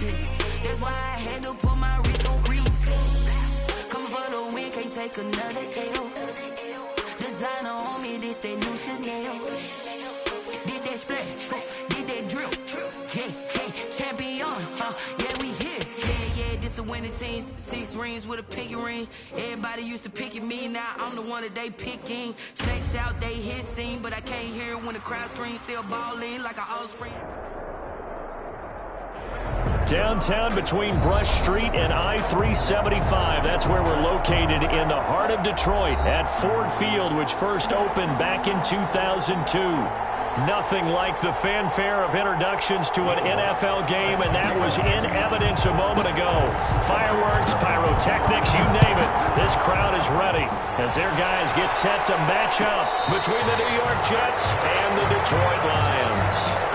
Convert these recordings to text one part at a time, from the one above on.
shit. That's why I had to put my wrist on freeze. Coming for the win, can't take another L. Designer on me, this that new Chanel. Did that splash, did that drill. Yeah, champion, yeah, we here. Yeah, this the winning teams. 6 rings with a pinky ring. Everybody used to pick at me, now I'm the one that they picking. Snakes out, they hit scene, but I can't hear it when the crowd screams. Still balling like an offspring. Downtown between Brush Street and I-375. That's where we're located in the heart of Detroit at Ford Field, which first opened back in 2002. Nothing like the fanfare of introductions to an NFL game, and that was in evidence a moment ago. Fireworks, pyrotechnics, you name it. This crowd is ready as their guys get set to match up between the New York Jets and the Detroit Lions.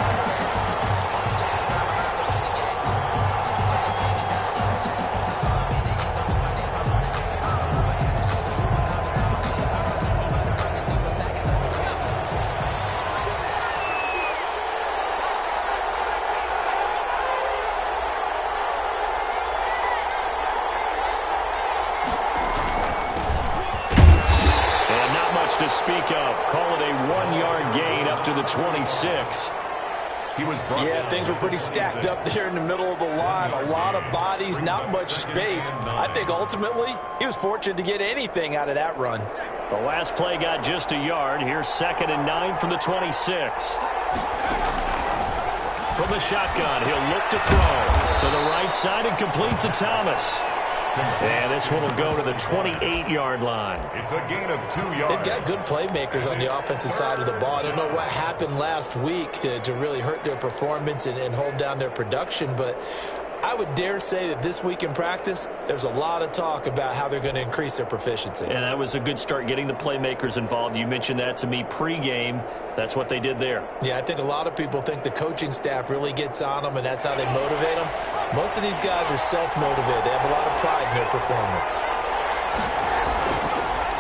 To speak of. Call it a 1-yard gain up to the 26. Yeah, things were pretty stacked up there in the middle of the line. A lot of bodies, not much space. I think ultimately he was fortunate to get anything out of that run. The last play got just a yard. Here's 2nd and 9 from the 26. From the shotgun, he'll look to throw to the right side and complete to Thomas. And this one will go to the 28-yard line. It's a gain of 2 yards. They've got good playmakers on the offensive side of the ball. I don't know what happened last week to really hurt their performance and hold down their production, but I would dare say that this week in practice, there's a lot of talk about how they're going to increase their proficiency. And that was a good start getting the playmakers involved. You mentioned that to me pregame. That's what they did there. Yeah, I think a lot of people think the coaching staff really gets on them, and that's how they motivate them. Most of these guys are self-motivated. They have a lot of pride in their performance.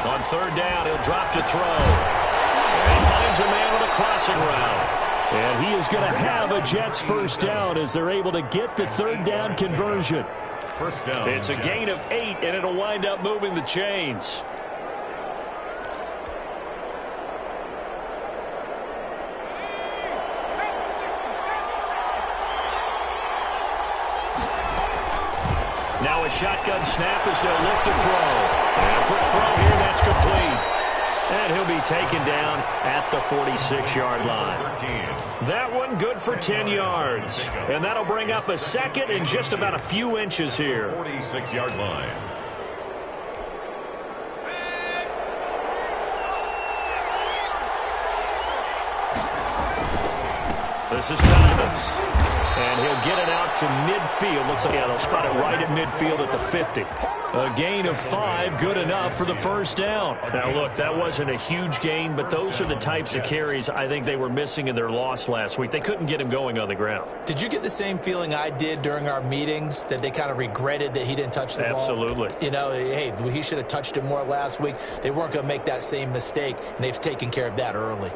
On 3rd down, he'll drop to throw. And he finds a man with a crossing route. And he is going to have a Jets first down as they're able to get the 3rd down conversion. First down. It's a gain of 8, and it'll wind up moving the chains. Now a shotgun snap as they'll look to throw. And a quick throw here, that's complete. And he'll be taken down at the 46-yard line. That one good for 10 yards. And that'll bring up a 2nd and just about a few inches here. 46-yard line. This is Thomas. And he'll get it out to midfield. Looks like they'll spot it right at midfield at the 50. A gain of 5, good enough for the first down. Now, look, that wasn't a huge gain, but those are the types of carries I think they were missing in their loss last week. They couldn't get him going on the ground. Did you get the same feeling I did during our meetings, that they kind of regretted that he didn't touch the ball? Absolutely. You know, hey, he should have touched it more last week. They weren't going to make that same mistake, and they've taken care of that early.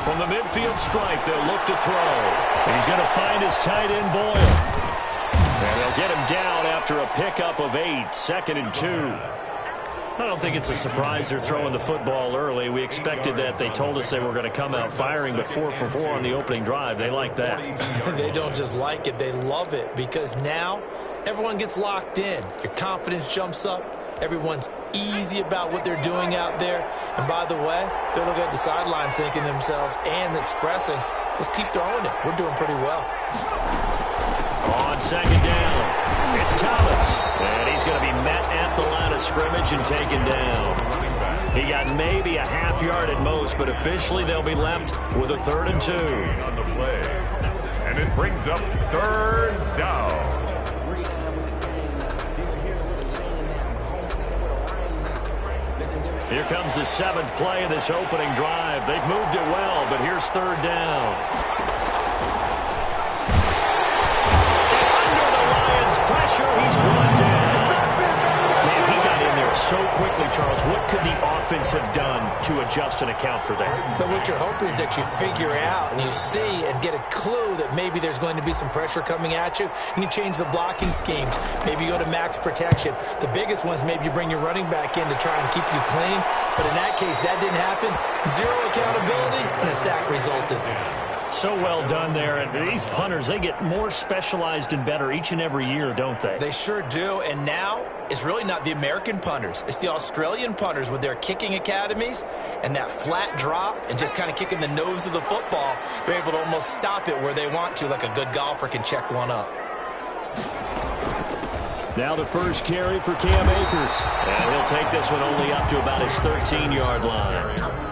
From the midfield stripe, they'll look to throw. And he's going to find his tight end, Boyle. And they'll get him down after a pickup of 8, 2nd and 2. I don't think it's a surprise they're throwing the football early. We expected that. They told us they were going to come out firing, but 4 for 4 on the opening drive. They like that. They don't just like it. They love it, because now everyone gets locked in. Your confidence jumps up. Everyone's easy about what they're doing out there. And by the way, they're looking at the sideline thinking to themselves and expressing, let's keep throwing it. We're doing pretty well. On 2nd down, it's Thomas. And he's going to be met at the line of scrimmage and taken down. He got maybe a half yard at most, but officially they'll be left with a 3rd and 2. On the play. And it brings up 3rd down. Here comes the 7th play of this opening drive. They've moved it well, but here's 3rd down. And under the Lions' pressure, he's brought down. Man, he got in there so quickly, Charles. What could the offense have done to adjust and account for that? But what you're hoping is that you figure out and you see and get a clue that maybe there's going to be some pressure coming at you, and you change the blocking schemes. Maybe you go to max protection. The biggest ones, maybe you bring your running back in to try and keep you clean. But in that case, that didn't happen. Zero accountability, and a sack resulted. So well done there. And these punters, they get more specialized and better each and every year, don't they? They sure do. And now it's really not the American punters. It's the Australian punters with their kicking academies and that flat drop and just kind of kicking the nose of the football. They're able to almost stop it where they want to, like a good golfer can check one up. Now the first carry for Cam Akers. And he'll take this one only up to about his 13-yard line.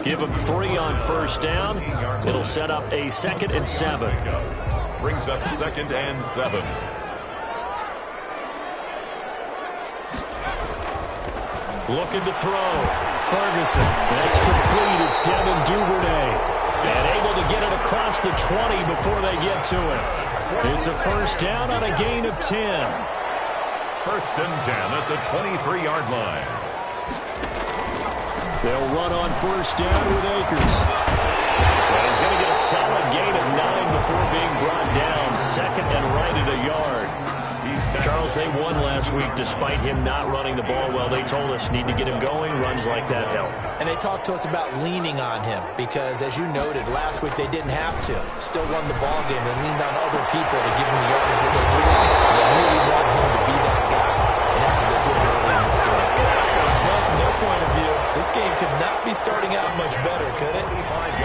Give him 3 on first down. It'll set up a 2nd and 7. Brings up 2nd and 7. Looking to throw. Ferguson. That's complete. It's Devin Duvernay. And able to get it across the 20 before they get to it. It's a first down on a gain of 10. 1st and 10 at the 23-yard line. They'll run on first down with Akers. And he's going to get a solid gain of 9 before being brought down. 2nd and right at a yard. Charles, they won last week despite him not running the ball well. They told us need to get him going. Runs like that help. And they talked to us about leaning on him because, as you noted, last week they didn't have to. Still won the ball game. They leaned on other people to give him the yardage that they needed. And they really want him to be that guy. And that's what they're doing early in this game. Well, from their point of view, this game could not be starting out much better, could it?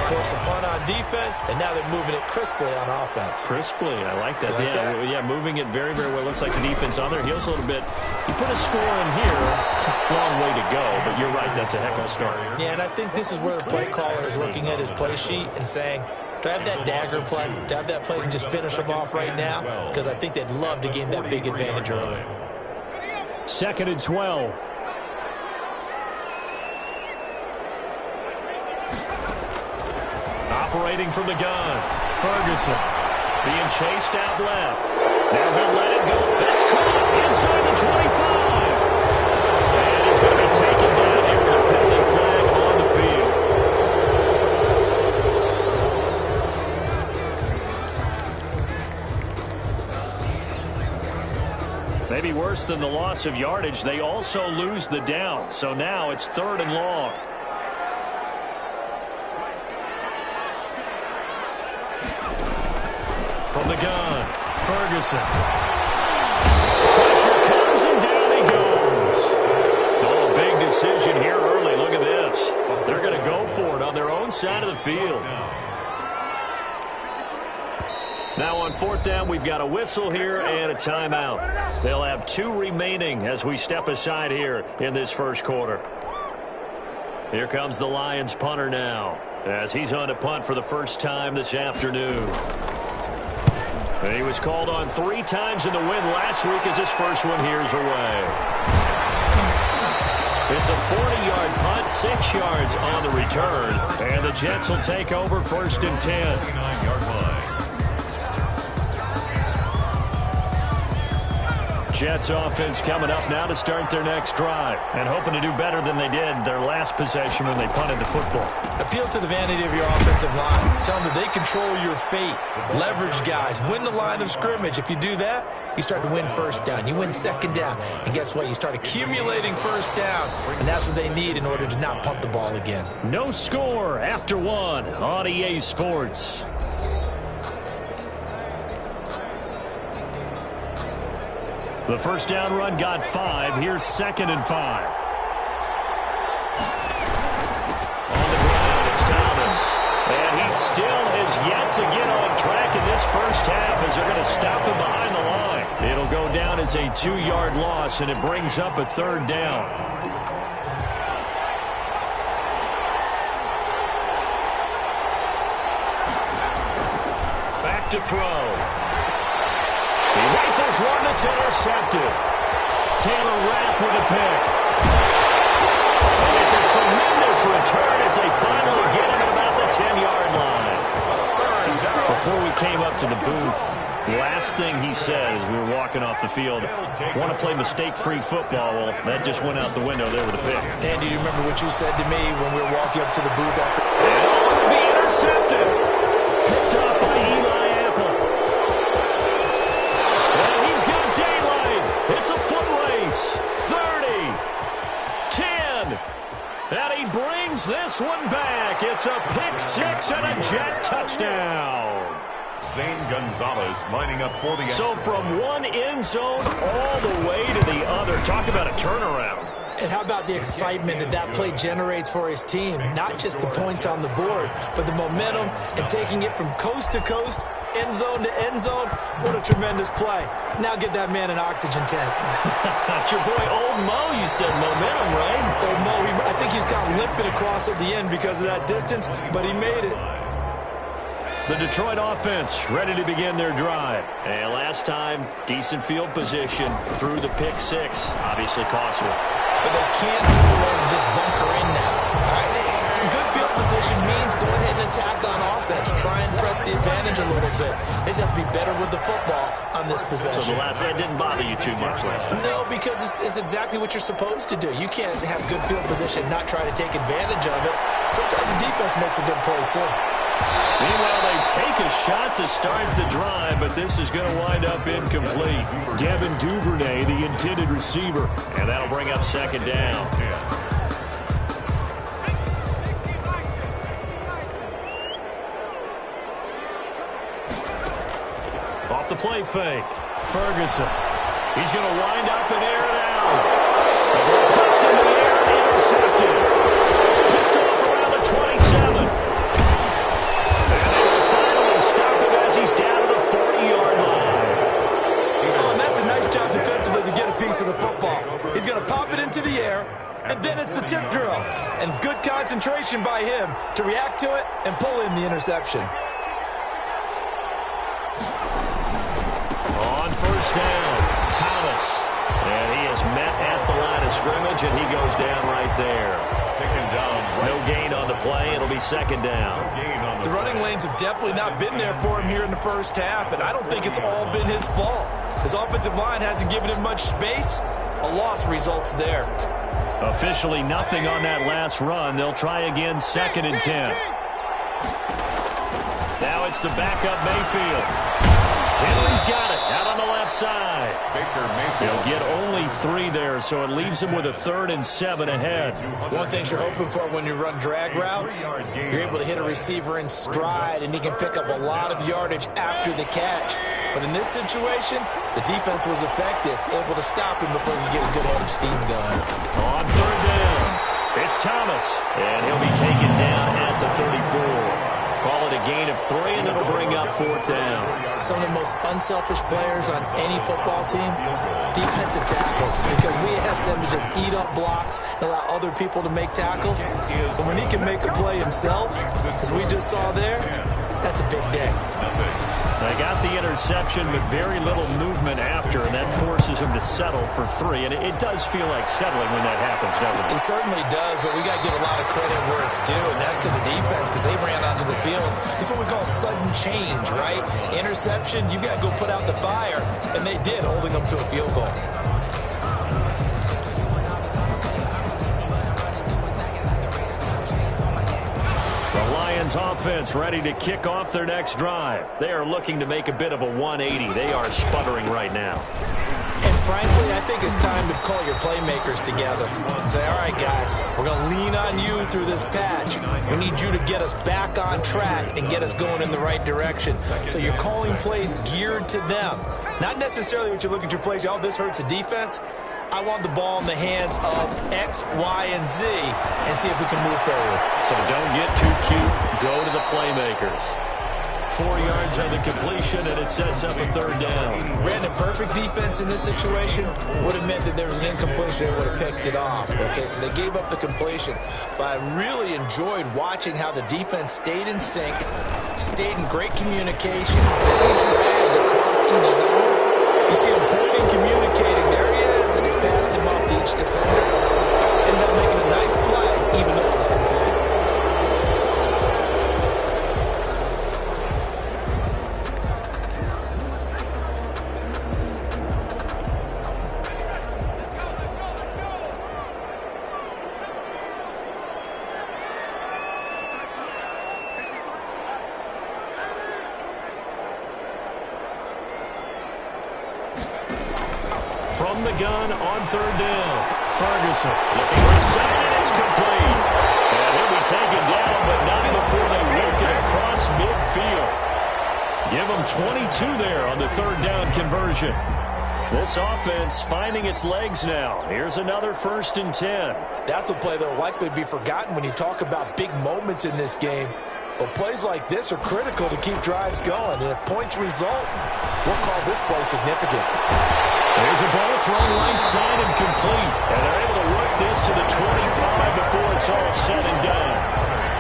Force a punt on defense, and now they're moving it crisply on offense. Crisply, I like that. You like that? Yeah, moving it very, very well. Looks like the defense on their heels a little bit. You put a score in here, long way to go, but you're right, that's a heck of a start. Yeah, and I think this is where the play caller is looking at his play sheet and saying, do I have that dagger play? Do I have that play and just finish them off right now? Because I think they'd love to gain that big advantage early. 2nd and 12. Operating from the gun, Ferguson being chased out left. Now he'll let it go. That's caught inside the 25. And he's going to be taken down here with a penalty flag on the field. Maybe worse than the loss of yardage, they also lose the down. So now it's 3rd and long. From the gun, Ferguson. Pressure comes and down he goes. Oh, big decision here early. Look at this. They're going to go for it on their own side of the field. Now on 4th down, we've got a whistle here and a timeout. They'll have 2 remaining as we step aside here in this first quarter. Here comes the Lions punter now as he's on to punt for the first time this afternoon. He was called on 3 times in the win last week as his first one here's away. It's a 40-yard punt, 6 yards on the return. And the Jets will take over 1st and 10. 39-yard line. Jets offense coming up now to start their next drive and hoping to do better than they did their last possession when they punted the football. Appeal to the vanity of your offensive line. Tell them that they control your fate. Leverage guys. Win the line of scrimmage. If you do that, you start to win first down. You win second down. And guess what? You start accumulating first downs. And that's what they need in order to not punt the ball again. No score after 1 on EA Sports. The first down run got 5. Here's 2nd and 5. On the ground, it's Thomas. And he still has yet to get on track in this first half as they're going to stop him behind the line. It'll go down as a 2-yard loss, and it brings up a 3rd down. Back to throw. He rifles one that's intercepted. Taylor Rapp with a pick. And it's a tremendous return as they finally get him at about the 10-yard line. Before we came up to the booth, Last thing he says, we were walking off the field, want to play mistake-free football. Well, that just went out the window there with a pick. Andy, do you remember what you said to me when we were walking up to the booth after? And it'll be intercepted. Picked up by Eli Apple. And he's got daylight. It's a foot race. 30, 10. And he brings this one back. It's a pick six and a Jet touchdown. Zane Gonzalez lining up for the... So from one end zone all the way to the other. Talk about a turnaround. And how about the excitement that that play generates for his team? Not just the points on the board, but the momentum and taking it from coast to coast, end zone to end zone. What a tremendous play. Now get that man an oxygen tent. It's your boy Old Mo, you said momentum, right? Old Mo, I think he's got limping across at the end because of that distance, but he made it. The Detroit offense ready to begin their drive. And last time, decent field position through the pick six. Obviously costly. But they can't move around and just bunker in now. All right, good field position means go ahead and attack on offense. Try and press the advantage a little bit. They just have to be better with the football on this possession. So it didn't bother you too much last time? No, because it's exactly what you're supposed to do. You can't have good field position and not try to take advantage of it. Sometimes the defense makes a good play, too. Meanwhile, they take a shot to start the drive, but this is going to wind up incomplete. Devin Duvernay, the intended receiver, and that'll bring up second down. Off the play fake, Ferguson. He's going to wind up and air it out. Hooked in the air and intercepted. Picked off around the 27. He's down to the 40-yard line. Oh, and that's a nice job defensively to get a piece of the football. He's going to pop it into the air, and then it's the tip drill. And good concentration by him to react to it and pull in the interception. On first down, Thomas. And he is met at the line of scrimmage, and he goes down right there. Taken down. No gain on the play. It'll be second down. The running lanes have definitely not been there for him here in the first half, and I don't think it's all been his fault. His offensive line hasn't given him much space. A loss results there. Officially nothing on that last run. They'll try again, 2nd and 10. Now it's the backup Mayfield. Henry's got it out on the left side. Baker Mayfield. He'll get only 3 there, so it leaves him with a 3rd and 7 ahead. One thing you're hoping for when you run drag routes, you're able to hit a receiver in stride, and he can pick up a lot of yardage after the catch. But in this situation, the defense was effective, able to stop him before he get a good head of steam going. On 3rd down, it's Thomas, and he'll be taken down at the 34. Call it a gain of 3, and it'll bring up 4th down. Some of the most unselfish players on any football team, defensive tackles, because we ask them to just eat up blocks and allow other people to make tackles. But when he can make a play himself, as we just saw there, that's a big day. They got the interception, but very little movement after, and that forces him to settle for 3. And it does feel like settling when that happens, doesn't it? It certainly does, but we got to give a lot of credit where it's due, and that's to the defense because they ran onto the field. It's what we call sudden change, right? Interception, you got to go put out the fire, and they did, holding them to a field goal. The Lions offense ready to kick off their next drive. They are looking to make a bit of a 180. They are sputtering right now. And frankly, I think it's time to call your playmakers together and say, all right, guys, we're going to lean on you through this patch. We need you to get us back on track and get us going in the right direction. So you're calling plays geared to them. Not necessarily what you look at your plays, oh, this hurts the defense. I want the ball in the hands of X, Y, and Z and see if we can move forward. So don't get too cute. Go to the playmakers. 4 yards on the completion, and it sets up a 3rd down. Ran a perfect defense in this situation. Would have meant that there was an incompletion. They would have picked it off. Okay, so they gave up the completion. But I really enjoyed watching how the defense stayed in sync, stayed in great communication. As he dragged across each zone, you see him pointing, communicating. There he is, and he passed him off to each defender. Ended up making a nice play, even though it was complete. from the gun on third down. Ferguson looking left side, and it's complete. And he'll be taken down, but not before they work it across midfield. Give them 22 there on the third down conversion. This offense finding its legs now. Here's another 1st and 10. That's a play that will likely be forgotten when you talk about big moments in this game. But plays like this are critical to keep drives going. And if points result, we'll call this play significant. There's a ball thrown right side and complete. And they're able to work this to the 25 before it's all said and done.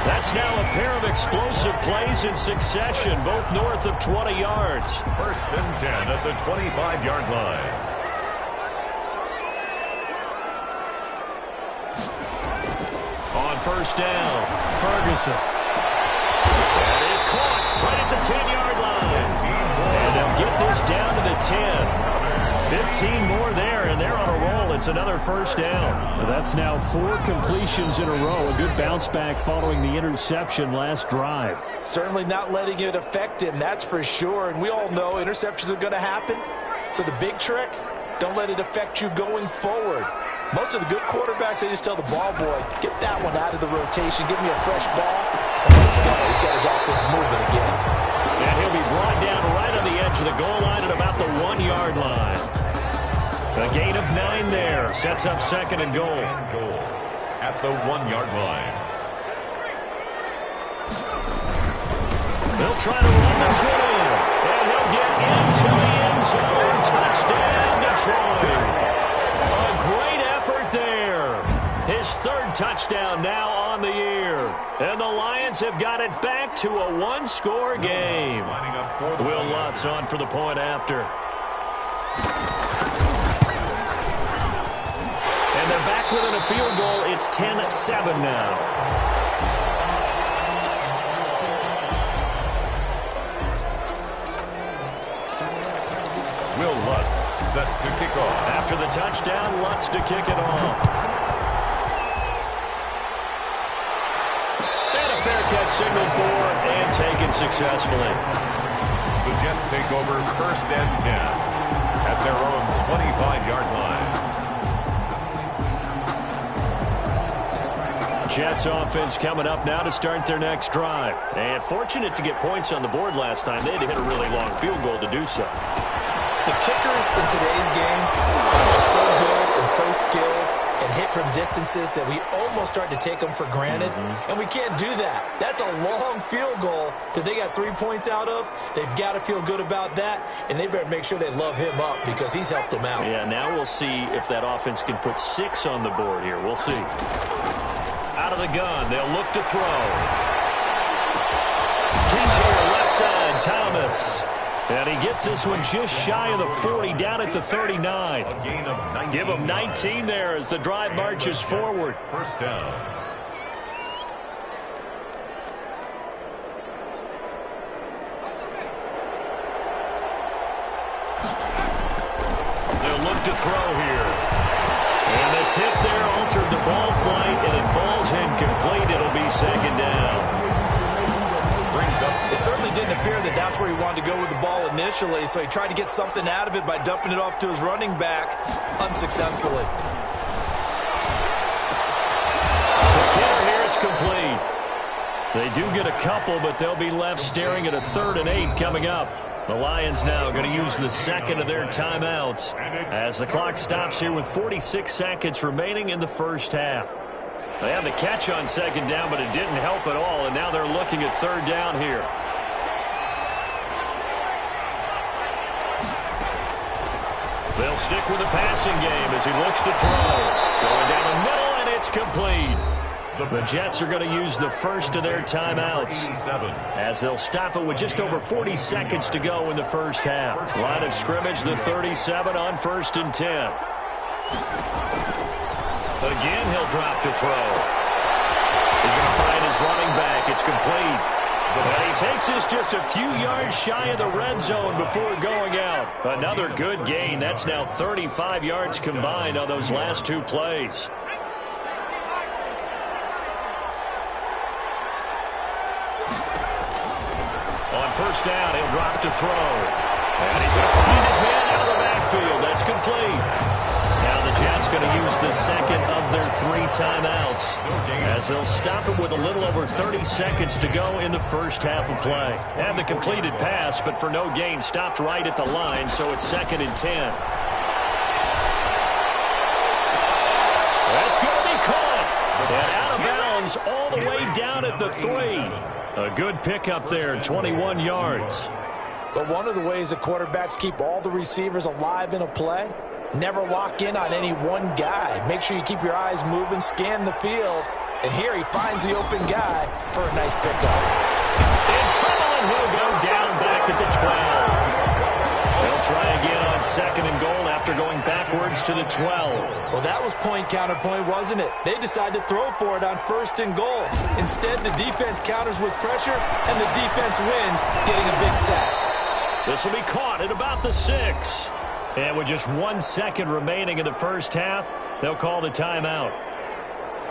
That's now a pair of explosive plays in succession, both north of 20 yards. 1st and 10 at the 25-yard line. On 1st down, Ferguson. That is caught right at the 10-yard line. And they'll get this down to the 10. 15 more there, and they're on a roll. It's another 1st down. That's now 4 completions in a row. A good bounce back following the interception last drive. Certainly not letting it affect him, that's for sure. And we all know interceptions are going to happen. So the big trick, don't let it affect you going forward. Most of the good quarterbacks, they just tell the ball boy, get that one out of the rotation, give me a fresh ball, and let's go. He's got his offense moving again. And he'll be brought down right on the edge of the goal line at about the 1-yard line. A gain of 9 there. Sets up 2nd and goal. At the 1-yard line. They'll try to run this one in. And he'll get into the end zone. Touchdown, Detroit. A great effort there. His 3rd touchdown now on the year. And the Lions have got it back to a 1-score game. Will Lutz on for the point after. And they're back within a field goal. It's 10-7 now. Will Lutz set to kick off. After the touchdown, Lutz to kick it off. And a fair catch signaled for and taken successfully. The Jets take over 1st and 10 at their own 25-yard line. Jets offense coming up now to start their next drive. And fortunate to get points on the board last time. They had to hit a really long field goal to do so. The kickers in today's game are so good and so skilled and hit from distances that we almost start to take them for granted. And we can't do that. That's a long field goal that they got 3 points out of. They've got to feel good about that, and they better make sure they love him up because he's helped them out. Yeah, now we'll see if that offense can put 6 on the board here. We'll see. Out of the gun, they'll look to throw. Kincaid left side, Thomas. And he gets this one just shy of the 40, down at the 39. A gain of 19. Give him 19 there as the drive marches forward. 1st down. They'll look to throw here. And the tip there altered the ball flight, and it falls incomplete. It'll be 2nd down. It certainly didn't appear that that's where he wanted to go with the ball initially, so he tried to get something out of it by dumping it off to his running back unsuccessfully. The kicker here, it's complete. They do get a couple, but they'll be left staring at a 3rd and 8 coming up. The Lions now going to use the 2nd of their timeouts as the clock stops here with 46 seconds remaining in the 1st half. They had the catch on 2nd down, but it didn't help at all, and now they're looking at 3rd down here. They'll stick with the passing game as he looks to throw. Going down the middle, and it's complete. The Jets are going to use the 1st of their timeouts as they'll stop it with just over 40 seconds to go in the 1st half. Line of scrimmage, the 37 on 1st and 10. Again, he'll drop to throw. He's going to find his running back. It's complete. And he takes this just a few yards shy of the red zone before going out. Another good gain. That's now 35 yards combined on those last 2 plays. On 1st down, he'll drop to throw. And he's going to find his man out of the backfield. field. That's complete. Now the Jets going to use the second of their 3 timeouts as they'll stop it with a little over 30 seconds to go in the first half of play. Had the completed pass, but for no gain, stopped right at the line, so it's 2nd and 10. That's going to be caught. And out of bounds all the way down at the 3. A good pickup there, 21 yards. But one of the ways that quarterbacks keep all the receivers alive in a play, never lock in on any one guy. Make sure you keep your eyes moving, scan the field. And here he finds the open guy for a nice pickup. And trouble, and he'll go down back at the 12. They'll try again on 2nd and goal after going backwards to the 12. Well, that was point counterpoint, wasn't it? They decided to throw for it on 1st and goal. Instead, the defense counters with pressure, and the defense wins, getting a big sack. This will be caught at about the 6. And with just 1 second remaining in the first half, they'll call the timeout.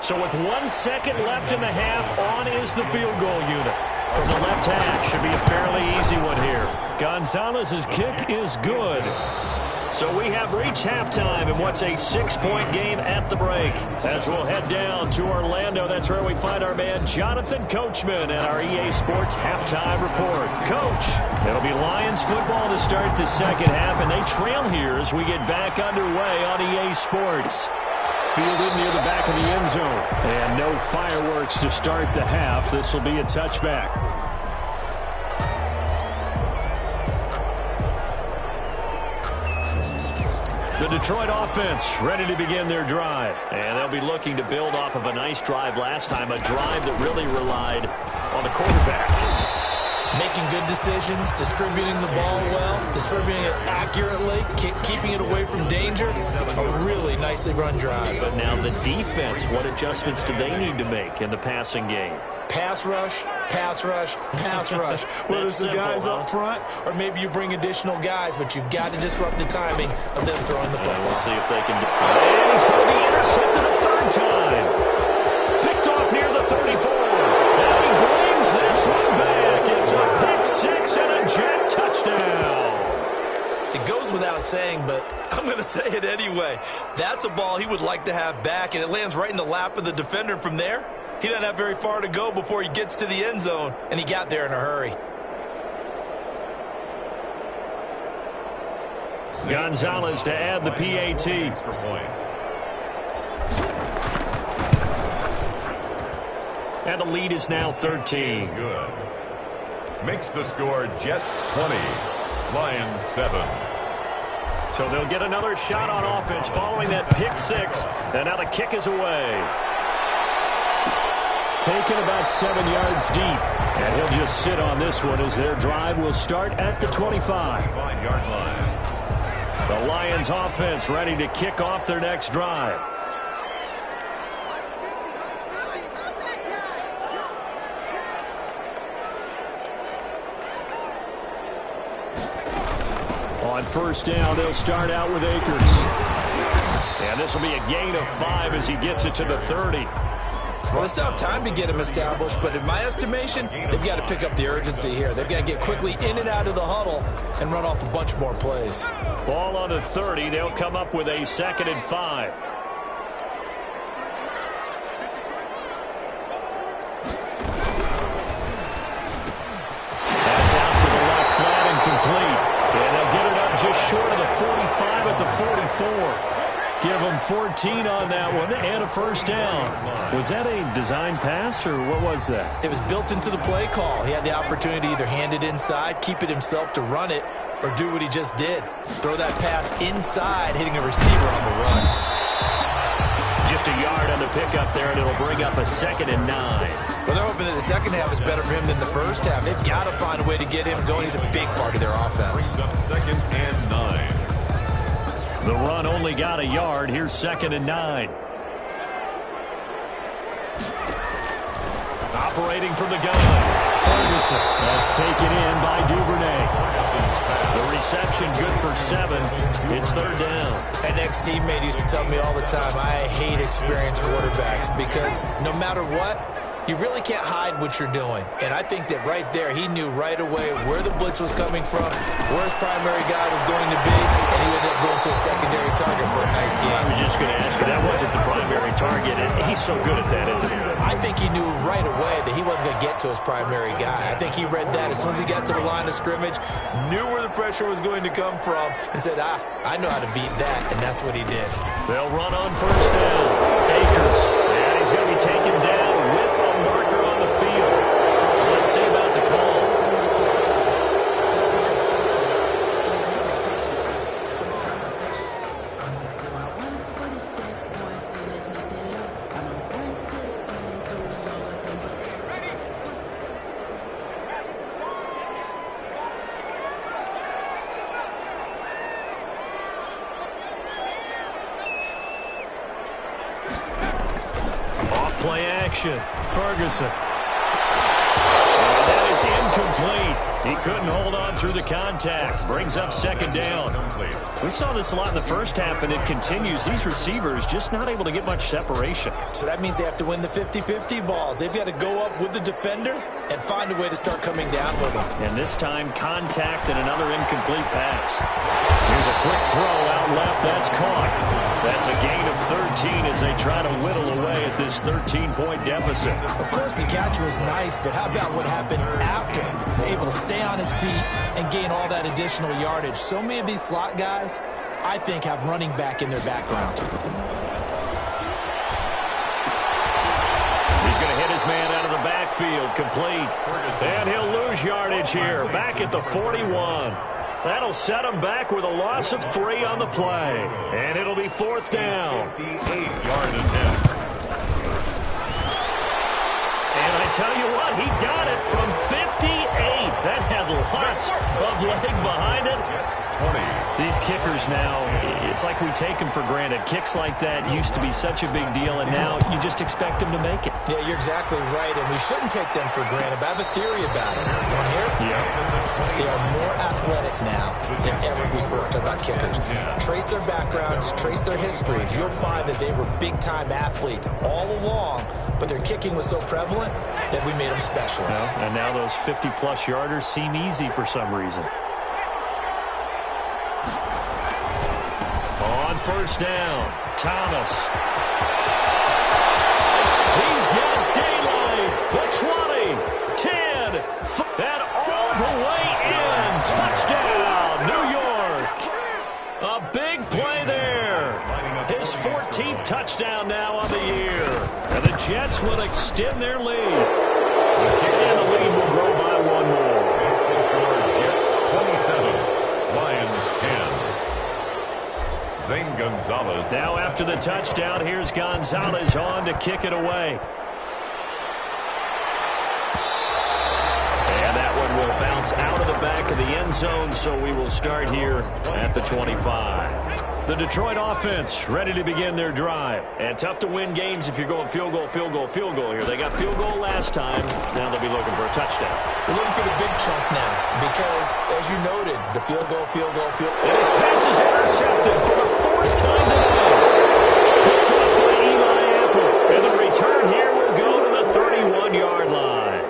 So with 1 second left in the half, on is the field goal unit. From the left hash, should be a fairly easy one here. Gonzalez's kick is good. So we have reached halftime in what's a 6-point game at the break. As we'll head down to Orlando, that's where we find our man Jonathan Coachman at our EA Sports Halftime Report. Coach, it'll be Lions football to start the second half, and they trail here as we get back underway on EA Sports. Fielded near the back of the end zone. And no fireworks to start the half. This will be a touchback. The Detroit offense ready to begin their drive. And they'll be looking to build off of a nice drive last time, a drive that really relied on the quarterback. Making good decisions, distributing the ball well, distributing it accurately, keeping it away from danger. A really nicely run drive. But now the defense, what adjustments do they need to make in the passing game? Pass rush, pass rush, pass rush. Whether it's the guys up front or maybe you bring additional guys, but you've got to disrupt the timing of them throwing the football. We'll see if they can do it. And he's going to be intercepted a 3rd time. Picked off near the 34. Now he brings this one back. It's a pick 6 and a Jack touchdown. It goes without saying, but I'm going to say it anyway. That's a ball he would like to have back, and it lands right in the lap of the defender from there. He doesn't have very far to go before he gets to the end zone, and he got there in a hurry. Gonzalez to add the PAT. And the lead is now 13. Good. Makes the score Jets 20, Lions 7. So they'll get another shot on offense following that pick 6. And now the kick is away. Taken about 7 yards deep. And he'll just sit on this one as their drive will start at the 25. 25-yard line. The Lions offense ready to kick off their next drive. On 1st down, they'll start out with Akers. And this will be a gain of 5 as he gets it to the 30. Well, they still have time to get him established, but in my estimation, they've got to pick up the urgency here. They've got to get quickly in and out of the huddle and run off a bunch more plays. Ball on the 30. They'll come up with a 2nd and 5. That's out to the left, flat and complete. And they'll get it up just short of the 45 at the 44. Give them 14 on that one and a 1st down. Was that a design pass or what was that? It was built into the play call. He had the opportunity to either hand it inside, keep it himself to run it, or do what he just did. Throw that pass inside, hitting a receiver on the run. Just a yard on the pickup there, and it'll bring up a 2nd and 9. Well, they're hoping that the second half is better for him than the first half. They've got to find a way to get him going. He's a big part of their offense. Brings up 2nd and 9. The run only got a yard. Here's 2nd and 9. Operating from the gun. Ferguson. That's taken in by Duvernay. The reception good for 7. It's 3rd down. An ex-teammate used to tell me all the time, I hate experienced quarterbacks because no matter what, you really can't hide what you're doing. And I think that right there, he knew right away where the blitz was coming from, where his primary guy was going to be, and he ended up going to a secondary target for a nice game. I was just going to ask you, that wasn't the primary target, and he's so good at that, isn't he? I think he knew right away that he wasn't going to get to his primary guy. I think he read that as soon as he got to the line of scrimmage, knew where the pressure was going to come from, and said, I know how to beat that, and that's what he did. They'll run on first down. Akers, and he's going to be taken down with a marker on the field. So let's see about the call. Play action. Ferguson. And that is incomplete. He couldn't hold on through the contact. Brings up second down. We saw this a lot in the first half, and it continues. These receivers just not able to get much separation. So that means they have to win the 50-50 balls. They've got to go up with the defender and find a way to start coming down with them. And this time, contact and another incomplete pass. Here's a quick throw out left. That's caught. That's a gain of 13 as they try to whittle away at this 13-point deficit. Of course, the catch was nice, but how about what happened after? Able to stay on his feet and gain all that additional yardage. So many of these slot guys, I think, have running back in their background. He's going to hit his man out of the backfield, complete. And he'll lose yardage here, back at the 41. That'll set him back with a loss of 3 on the play. And it'll be fourth down. 58-yard attempt. And I tell you what, he got it from 58. That had lots of leg behind it. 20. These kickers now, it's like we take them for granted. Kicks like that used to be such a big deal, and now you just expect them to make it. Yeah, you're exactly right, and we shouldn't take them for granted, but I have a theory about it. You want to hear it? Yeah. They are more athletic now than ever before. Talk about kickers. Trace their backgrounds, trace their histories. You'll find that they were big-time athletes all along, but their kicking was so prevalent that we made them specialists. Well, and now those 50-plus yarders seem easy for some reason. On first down, Thomas. He's got daylight. The 20, 10, and all the way in. Touchdown, New York. A big play there. His 14th touchdown now on the year. And the Jets will extend their lead. And the lead will grow by 1 more. It's the score, Jets 27, Lions 10. Zane Gonzalez. Now after the touchdown, here's Gonzalez on to kick it away. And that one will bounce out of the back of the end zone, so we will start here at the 25. The Detroit offense ready to begin their drive. And tough to win games if you're going field goal, field goal, field goal here. They got field goal last time. Now they'll be looking for a touchdown. They're looking for the big chunk now because, as you noted, the field goal, field goal, field goal. And his pass is intercepted for the 4th time today. Picked up by Eli Apple. And the return here will go to the 31-yard line.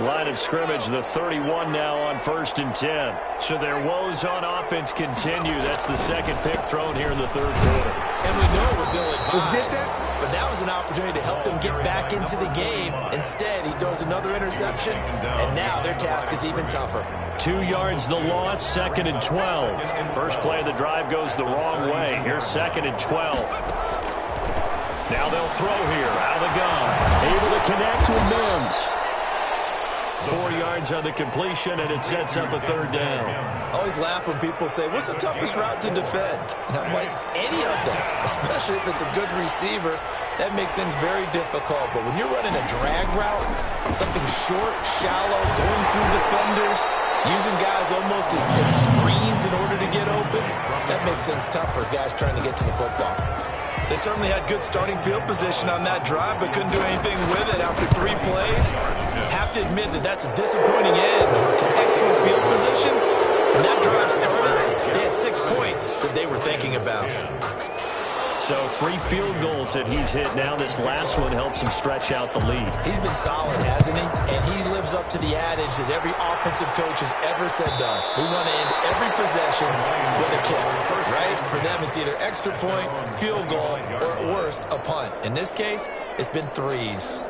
Line of scrimmage, the 31 now on 1st and 10. So their woes on offense continue. That's the second pick thrown here in the 3rd quarter. And we know it was ill-advised, but that was an opportunity to help them get back into the game. Instead, he throws another interception, and now their task is even tougher. 2 yards the loss, 2nd and 12. First play of the drive goes the wrong way. Here's 2nd and 12. Now they'll throw here out of the gun. Able to connect with Mims. 4 yards on the completion, and it sets up a 3rd down. I always laugh when people say, what's the toughest route to defend? And I'm like, any of them, especially if it's a good receiver. That makes things very difficult. But when you're running a drag route, something short, shallow, going through defenders, using guys almost as screens in order to get open, that makes things tough for guys trying to get to the football. They certainly had good starting field position on that drive, but couldn't do anything with it after 3 plays. Have to admit that that's a disappointing end to excellent field position. When that drive started, they had 6 points that they were thinking about. So 3 field goals that he's hit now. This last one helps him stretch out the lead. He's been solid, hasn't he? And he lives up to the adage that every offensive coach has ever said to us. We want to end every possession with a kick, right? For them, it's either extra point, field goal, or at worst, a punt. In this case, it's been 3s.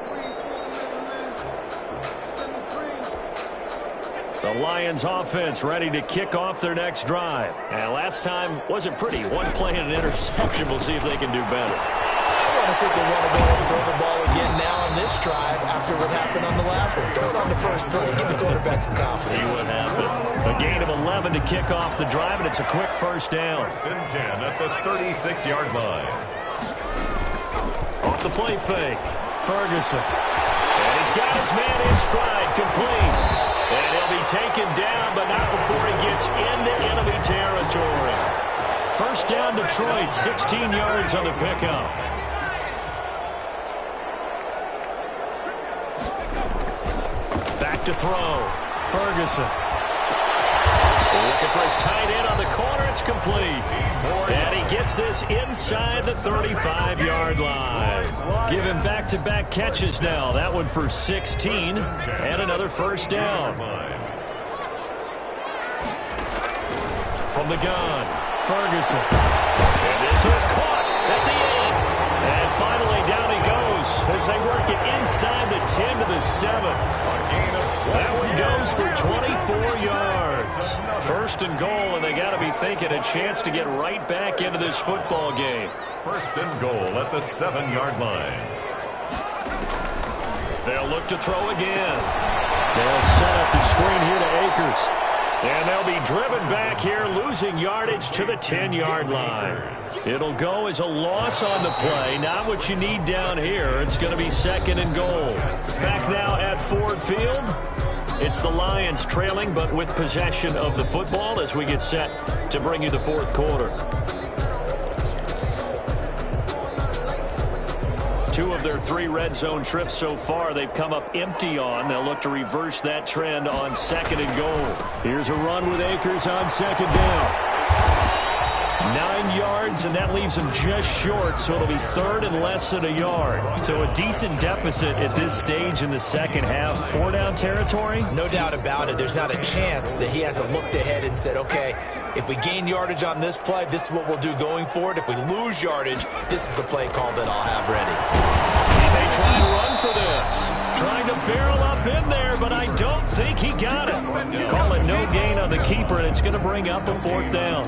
The Lions offense ready to kick off their next drive. And last time wasn't pretty. One play and an interception. We'll see if they can do better. I want to see if they want to go and throw the ball again now on this drive after what happened on the last one. Throw it on the first play. Give the quarterback some confidence. See what happens. A gain of 11 to kick off the drive, and it's a quick first down. First and 10 at the 36-yard line. Off the play fake. Ferguson. And he's got his man in stride, complete. And he'll be taken down, but not before he gets into enemy territory. First down, Detroit, 16 yards on the pickup. Back to throw. Ferguson. Looking for his tight end on the corner. It's complete. And he gets this inside the 35-yard line. Giving back-to-back catches now. That one for 16 and another first down. From the gun, Ferguson. And this is caught at the 8. And finally down he goes as they work it inside the 10 to the 7. That one goes for 24 yards. First and goal, and they got to be thinking a chance to get right back into this football game. First and goal at the 7-yard line. They'll look to throw again. They'll set up the screen here to Akers. And they'll be driven back here, losing yardage to the 10-yard line. It'll go as a loss on the play. Not what you need down here. It's going to be second and goal. Back now at Ford Field. It's the Lions trailing, but with possession of the football as we get set to bring you the fourth quarter. 2 of their 3 red zone trips so far they've come up empty on. They'll look to reverse that trend on second and goal. Here's a run with Akers on second down. 9 yards, and that leaves him just short, so it'll be third and less than a yard. So a decent deficit at this stage in the second half. 4-down territory? No doubt about it. There's not a chance that he hasn't looked ahead and said, okay, if we gain yardage on this play, this is what we'll do going forward. If we lose yardage, this is the play call that I'll have ready. He may try and run for this. Trying to barrel up in there, but I don't think he got it. Call it no gain on the keeper, and it's going to bring up a 4th down.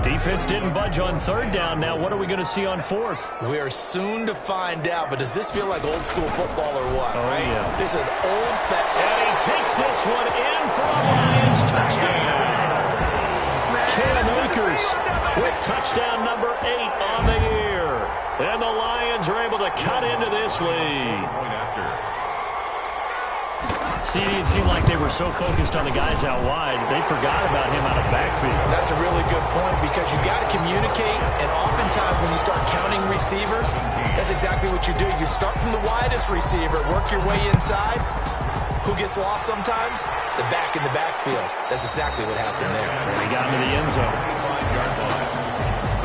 Defense didn't budge on 3rd down. Now what are we going to see on 4th? We are soon to find out, but does this feel like old school football or what, right? Yeah. This is an old and he takes this one in for a Lions touchdown. Cam Akers with touchdown number 8 on the year. And the Lions are able to cut into this lead. See, it seemed like they were so focused on the guys out wide, they forgot about him out of backfield. That's a really good point because you got to communicate, and oftentimes when you start counting receivers, that's exactly what you do. You start from the widest receiver, work your way inside. Who gets lost sometimes? The back in the backfield. That's exactly what happened there. He got into the end zone.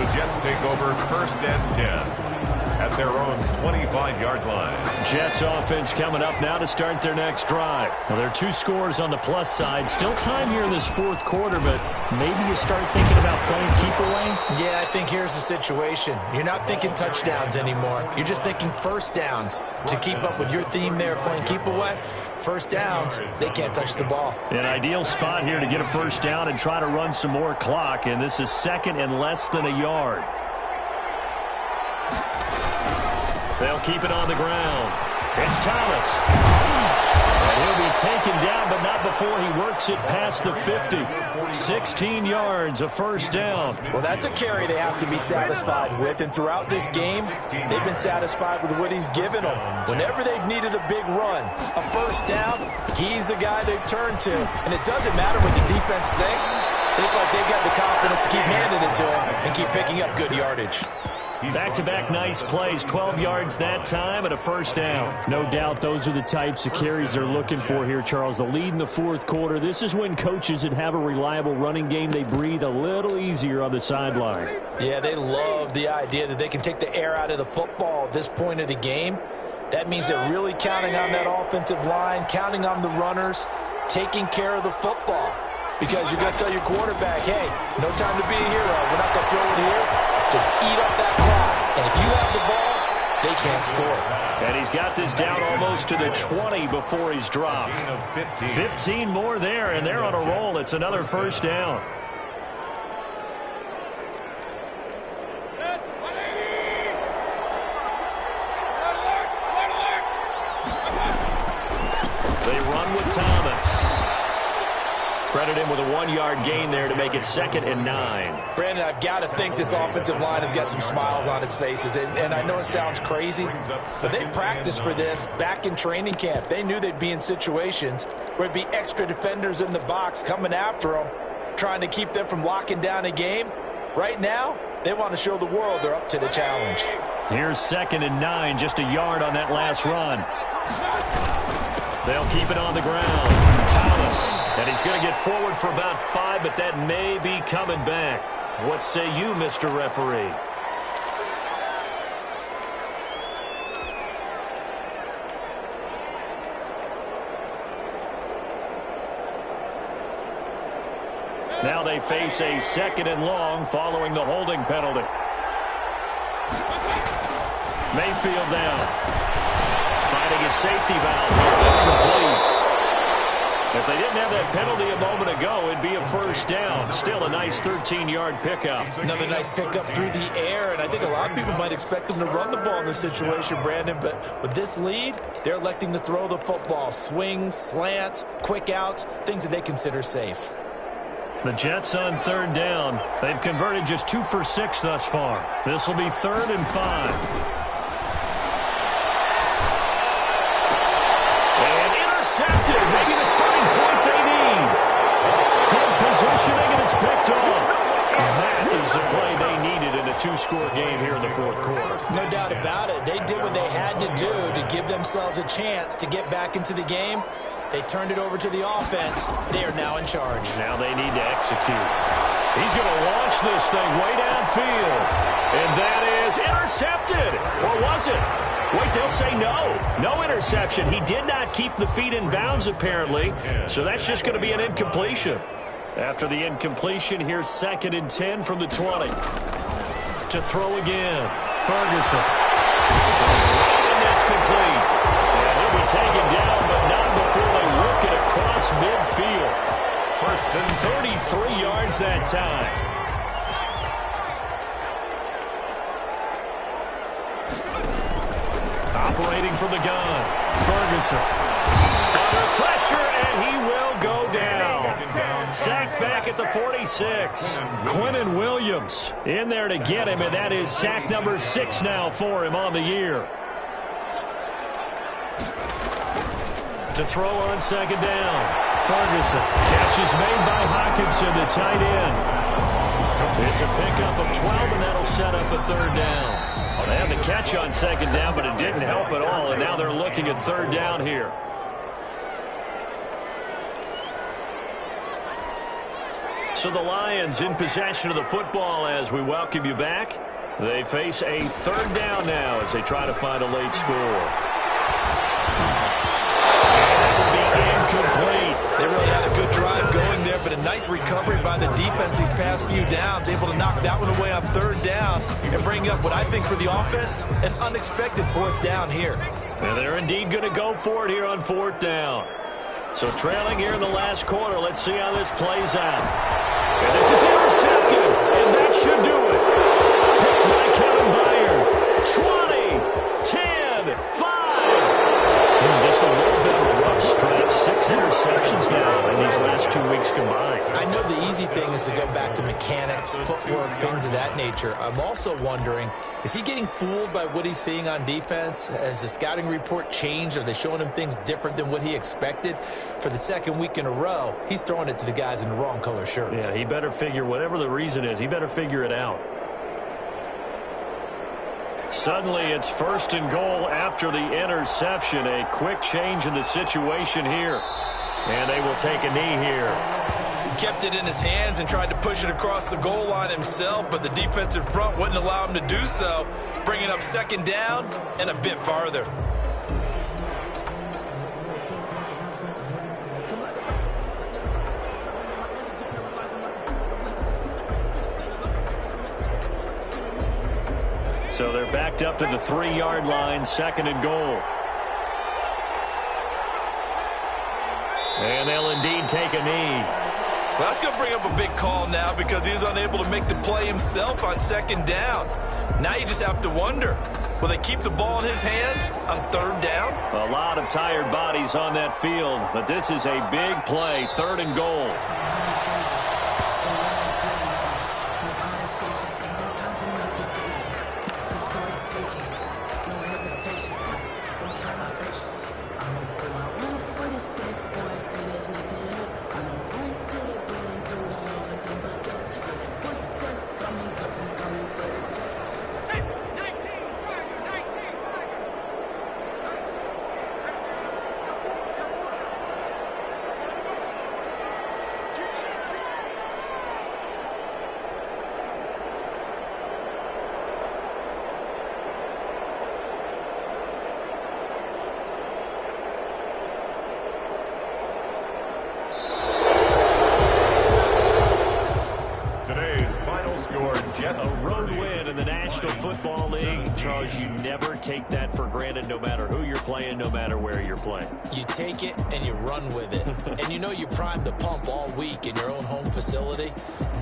The Jets take over first and 10. At their own 25-yard line. Jets offense coming up now to start their next drive. Well, there are 2 scores on the plus side. Still time here in this 4th quarter, but maybe you start thinking about playing keep away? Yeah, I think here's the situation. You're not thinking touchdowns anymore. You're just thinking first downs. To keep up with your theme there, playing keep away, first downs, they can't touch the ball. An ideal spot here to get a first down and try to run some more clock, and this is second and less than a yard. They'll keep it on the ground. It's Thomas. And he'll be taken down, but not before he works it past the 50. 16 yards, a first down. Well, that's a carry they have to be satisfied with, and throughout this game, they've been satisfied with what he's given them. Whenever they've needed a big run, a first down, he's the guy they've turned to. And it doesn't matter what the defense thinks. They look like they've got the confidence to keep handing it to him and keep picking up good yardage. Back-to-back nice plays, 12 yards that time and a first down. No doubt those are the types of carries they're looking for here, Charles. The lead in the fourth quarter. This is when coaches that have a reliable running game, they breathe a little easier on the sideline. Yeah, they love the idea that they can take the air out of the football at this point of the game. That means they're really counting on that offensive line, counting on the runners, taking care of the football. Because you're going to tell your quarterback, hey, no time to be a hero. We're not going to throw it here. Just eat up that clock. And if you have the ball, they can't score. And he's got this down almost to the 20 before he's dropped. 15 more there, and they're on a roll. It's another first down. They run with Thomas. Credit him with a 1-yard gain there to make it 2nd and 9. Brandon, I've got to think this offensive line has got some smiles on its faces. And I know it sounds crazy, but they practiced for this back in training camp. They knew they'd be in situations where it'd be extra defenders in the box coming after them, trying to keep them from locking down a game. Right now, they want to show the world they're up to the challenge. Here's 2nd and 9, just a yard on that last run. They'll keep it on the ground. Thomas. And he's going to get forward for about 5, but that may be coming back. What say you, Mr. Referee? Now they face a 2nd and long following the holding penalty. Mayfield down. Finding his safety valve here. That's complete. If they didn't have that penalty a moment ago, it'd be a first down. Still a nice 13-yard pickup. Another nice pickup through the air, and I think a lot of people might expect them to run the ball in this situation, Brandon, but with this lead, they're electing to throw the football. Swings, slants, quick outs, things that they consider safe. The Jets on 3rd down. They've converted just 2 for 6 thus far. This will be 3rd and 5. Intercepted, maybe the turning point they need. Good positioning, and it's picked off. That is the play they needed in a 2-score game here in the fourth quarter. No doubt about it. They did what they had to do to give themselves a chance to get back into the game. They turned it over to the offense. They are now in charge. Now they need to execute. He's going to launch this thing way downfield. And that is intercepted. Or was it? Wait, they'll say no. No interception. He did not keep the feet in bounds, apparently. So that's just going to be an incompletion. After the incompletion, here's 2nd and 10 from the 20. To throw again. Ferguson. And that's complete. And he'll be taken down, but not before they work it across midfield. 33 yards that time. Operating from the gun. Ferguson. Under pressure, and he will go down. Sacked back at the 46. Quinnen Williams in there to get him, and that is sack number 6 now for him on the year. To throw on 2nd down. Ferguson. Catch is made by Hawkinson, the tight end. It's a pickup of 12, and that'll set up a 3rd down. Well, they had the catch on 2nd down, but it didn't help at all, and now they're looking at 3rd down here. So the Lions in possession of the football as we welcome you back. They face a 3rd down now as they try to find a late score. Incomplete. They really had a good drive going there, but a nice recovery by the defense these past few downs, able to knock that one away on 3rd down and bring up what I think for the offense, an unexpected 4th down here. And they're indeed going to go for it here on 4th down. So trailing here in the last quarter, let's see how this plays out. And this is intercepted, and that should do it. Picked by Kevin Byard. 20, 10, 5. Just a little bit of a rough stretch. 6 interceptions now in these last 2 weeks combined. I know the easy thing is to go back to mechanics, footwork, things of that nature. I'm also wondering, is he getting fooled by what he's seeing on defense? Has the scouting report changed? Are they showing him things different than what he expected? For the 2nd week in a row, he's throwing it to the guys in the wrong color shirts. Yeah, he better figure, whatever the reason is, he better figure it out. Suddenly, it's 1st and goal after the interception. A quick change in the situation here. And they will take a knee here. He kept it in his hands and tried to push it across the goal line himself, but the defensive front wouldn't allow him to do so, bringing up 2nd down and a bit farther. So they're backed up to the 3-yard line, 2nd and goal. And they'll indeed take a knee. Well, that's going to bring up a big call now because he is unable to make the play himself on 2nd down. Now you just have to wonder, will they keep the ball in his hands on 3rd down? A lot of tired bodies on that field, but this is a big play, 3rd and goal. Football League, Charles, you never take that for granted no matter who you're playing, no matter where you're playing. You take it and you run with it. And you know you primed the pump all week in your own home facility.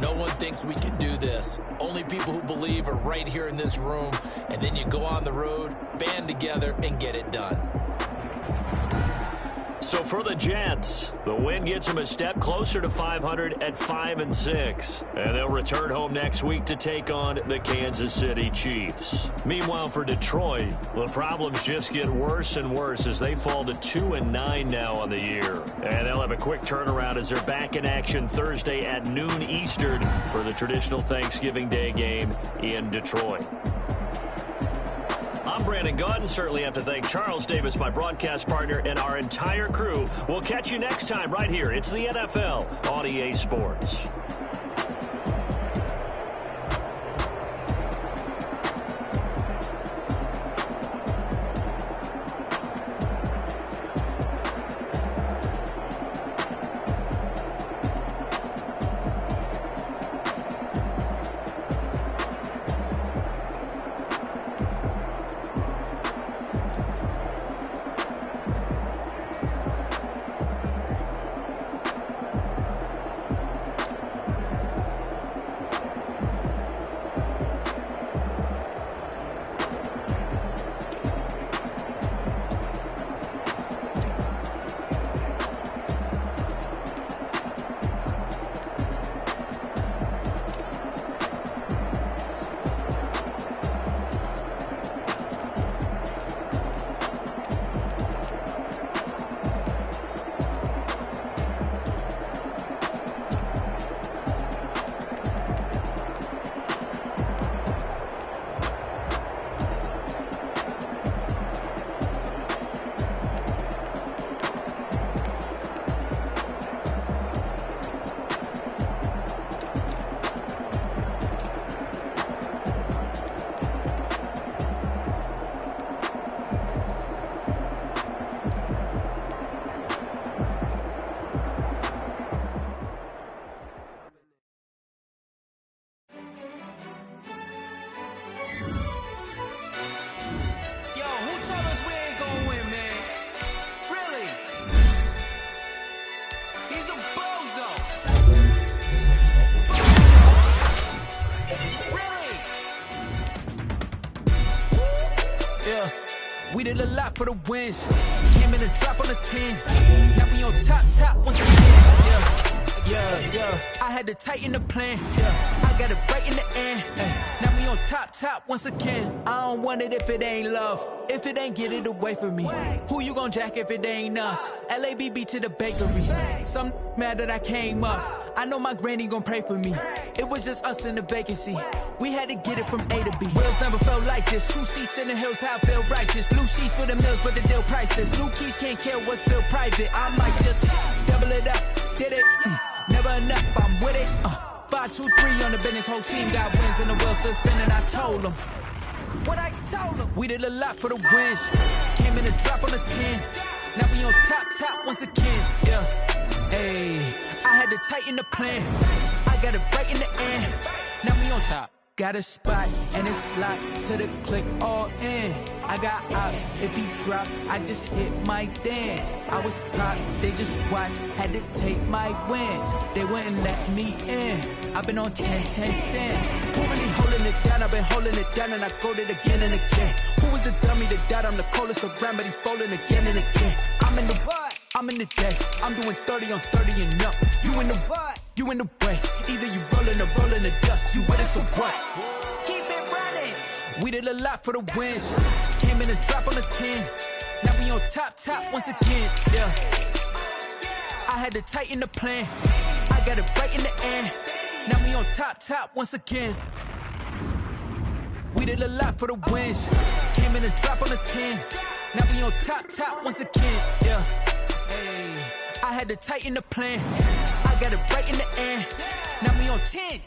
No one thinks we can do this. Only people who believe are right here in this room. And then you go on the road, band together, and get it done. So for the Jets, the win gets them a step closer to 500 at 5-6. And they'll return home next week to take on the Kansas City Chiefs. Meanwhile, for Detroit, the problems just get worse and worse as they fall to 2-9 now on the year. And they'll have a quick turnaround as they're back in action Thursday at noon Eastern for the traditional Thanksgiving Day game in Detroit. I'm Brandon Gaudin. Certainly have to thank Charles Davis, my broadcast partner, and our entire crew. We'll catch you next time right here. It's the NFL on EA Sports. We did a lot for the wins. Came in a drop on the 10. Now we on top once again. Yeah. I had to tighten the plan. Yeah. I got it right in the end. Now we on top once again. I don't want it if it ain't love. If it ain't, get it away from me. Who you gon' jack if it ain't us? LABB to the bakery. Some mad that I came up. I know my granny gon' pray for me. It was just us in the vacancy. We had to get it from A to B. Wheels never felt like this. 2 seats in the hills, how I feel righteous. Blue sheets for the mills, but the deal priceless. New keys can't kill what's still private. I might just double it up. Did it? Never enough, I'm with it. 5, 2, 3 on the business. Whole team got wins and the wheels still spinning. I told them what I told them. We did a lot for the wins. Came in a drop on the 10. Now we on top once again. Yeah. Hey, I had to tighten the plan. I got it right in the end. Now we on top. Got a spot and it's locked to the click all in. I got ops, if he drop, I just hit my dance. I was pop, they just watched, had to take my wins. They wouldn't let me in. I've been on 10 cents. Who really holding it down? I've been holding it down and I go it again and again. Who was the dummy that died? I'm the coldest around, but he folding again and again. I'm in the what? I'm in the day. I'm doing 30 on 30 and up. You in the what? You in the way. Either you rolling or rolling the dust. You with us or what? Keep it running. We did a lot for the wins. Came in a drop on the 10. Now we on top once again. Yeah. I had to tighten the plan. I got it right in the end. Now we on top once again. We did a lot for the wins. Came in a drop on the 10. Now we on top once again. Yeah. Hey, I had to tighten the plan. I got it right in the end. Now we on 10.